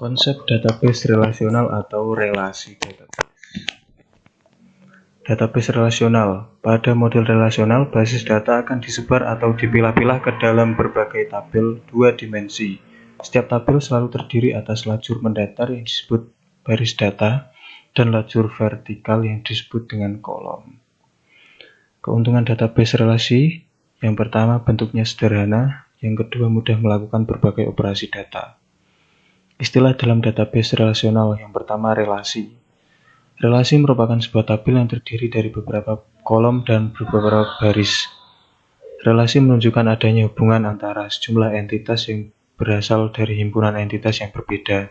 Konsep database relasional atau relasi database. Database relasional. Pada model relasional, basis data akan disebar atau dipilah-pilah ke dalam berbagai tabel dua dimensi. Setiap tabel selalu terdiri atas lajur mendatar yang disebut baris data dan lajur vertikal yang disebut dengan kolom. Keuntungan database relasi: yang pertama, bentuknya sederhana; yang kedua, mudah melakukan berbagai operasi data. Istilah dalam database relasional: yang pertama, relasi. Relasi merupakan sebuah tabel yang terdiri dari beberapa kolom dan beberapa baris. Relasi menunjukkan adanya hubungan antara sejumlah entitas yang berasal dari himpunan entitas yang berbeda.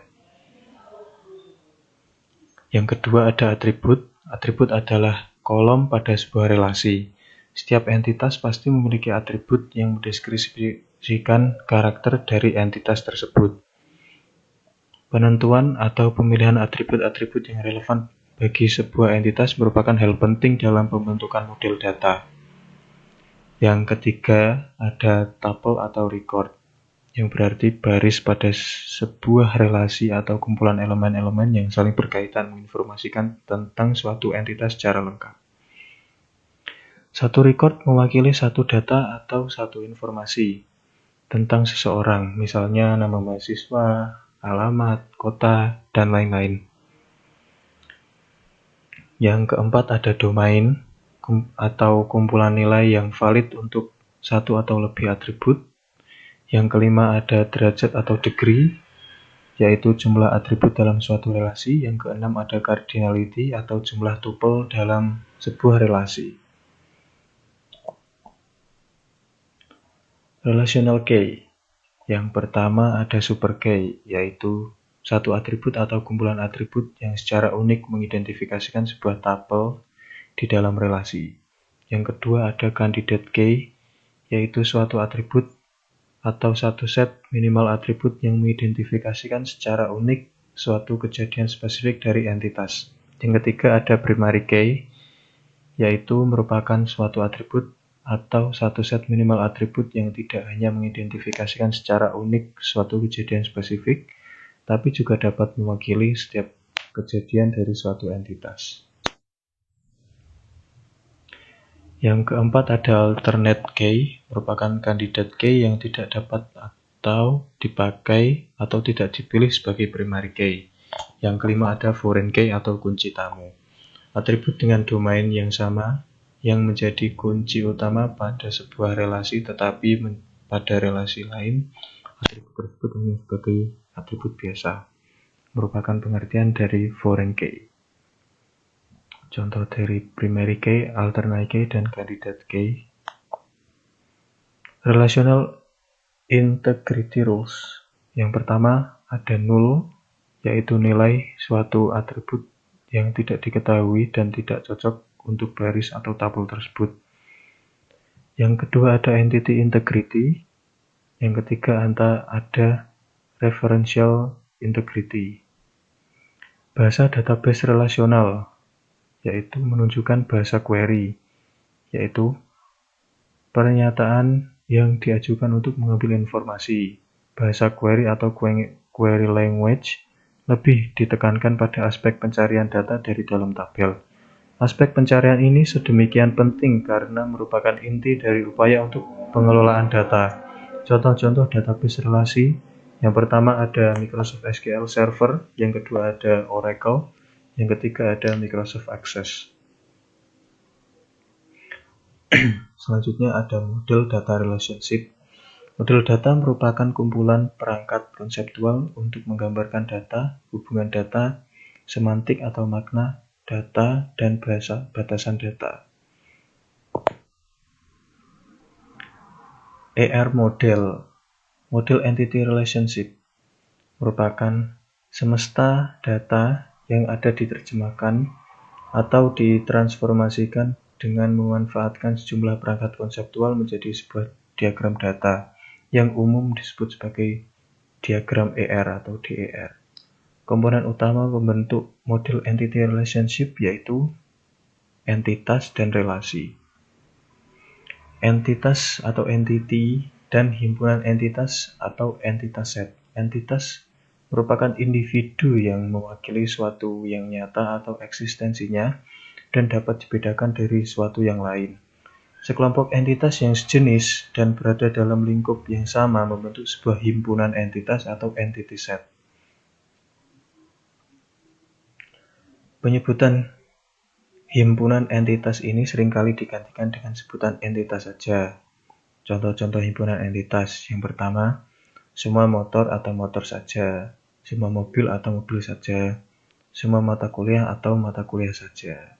Yang kedua, ada atribut. Atribut adalah kolom pada sebuah relasi. Setiap entitas pasti memiliki atribut yang mendeskripsikan karakter dari entitas tersebut. Penentuan atau pemilihan atribut-atribut yang relevan bagi sebuah entitas merupakan hal penting dalam pembentukan model data. Yang ketiga, ada tuple atau record, yang berarti baris pada sebuah relasi atau kumpulan elemen-elemen yang saling berkaitan menginformasikan tentang suatu entitas secara lengkap. Satu record mewakili satu data atau satu informasi tentang seseorang, misalnya nama mahasiswa, alamat, kota, dan lain-lain. Yang keempat, ada domain atau kumpulan nilai yang valid untuk satu atau lebih atribut. Yang kelima, ada derajat atau degree, yaitu jumlah atribut dalam suatu relasi. Yang keenam, ada cardinality atau jumlah tuple dalam sebuah relasi. Relational key. Yang pertama, ada super key, yaitu satu atribut atau kumpulan atribut yang secara unik mengidentifikasikan sebuah tuple di dalam relasi. Yang kedua, ada candidate key, yaitu suatu atribut atau satu set minimal atribut yang mengidentifikasikan secara unik suatu kejadian spesifik dari entitas. Yang ketiga, ada primary key, yaitu merupakan suatu atribut atau satu set minimal atribut yang tidak hanya mengidentifikasikan secara unik suatu kejadian spesifik, tapi juga dapat mewakili setiap kejadian dari suatu entitas. Yang keempat, ada alternate key, merupakan candidate key yang tidak dapat atau dipakai atau tidak dipilih sebagai primary key. Yang kelima, ada foreign key atau kunci tamu, atribut dengan domain yang sama yang menjadi kunci utama pada sebuah relasi, tetapi pada relasi lain atribut tersebut hanya sebagai atribut biasa, merupakan pengertian dari foreign key. Contoh dari primary key, alternate key, dan candidate key. Relational integrity rules. Yang pertama, ada null, yaitu nilai suatu atribut yang tidak diketahui dan tidak cocok untuk baris atau tabel tersebut. Yang kedua, ada entity integrity. Yang ketiga, ada referential integrity. Bahasa database relasional, yaitu menunjukkan bahasa query, yaitu pernyataan yang diajukan untuk mengambil informasi. Bahasa query atau query language lebih ditekankan pada aspek pencarian data dari dalam tabel. Aspek pencarian ini sedemikian penting karena merupakan inti dari upaya untuk pengelolaan data. Contoh-contoh database relasi: yang pertama ada Microsoft SQL Server, yang kedua ada Oracle, yang ketiga ada Microsoft Access. Selanjutnya ada model data relationship. Model data merupakan kumpulan perangkat konseptual untuk menggambarkan data, hubungan data, semantik atau makna data, dan bahasa batasan data. ER model, model entity relationship, merupakan semesta data yang ada diterjemahkan atau ditransformasikan dengan memanfaatkan sejumlah perangkat konseptual menjadi sebuah diagram data yang umum disebut sebagai diagram ER atau DER. Komponen utama pembentuk model entity relationship yaitu entitas dan relasi. Entitas atau entity dan himpunan entitas atau entitas set. Entitas merupakan individu yang mewakili suatu yang nyata atau eksistensinya dan dapat dibedakan dari suatu yang lain. Sekelompok entitas yang sejenis dan berada dalam lingkup yang sama membentuk sebuah himpunan entitas atau entity set. Penyebutan himpunan entitas ini seringkali digantikan dengan sebutan entitas saja. Contoh-contoh himpunan entitas. Yang pertama, semua motor atau motor saja, semua mobil atau mobil saja, semua mata kuliah atau mata kuliah saja.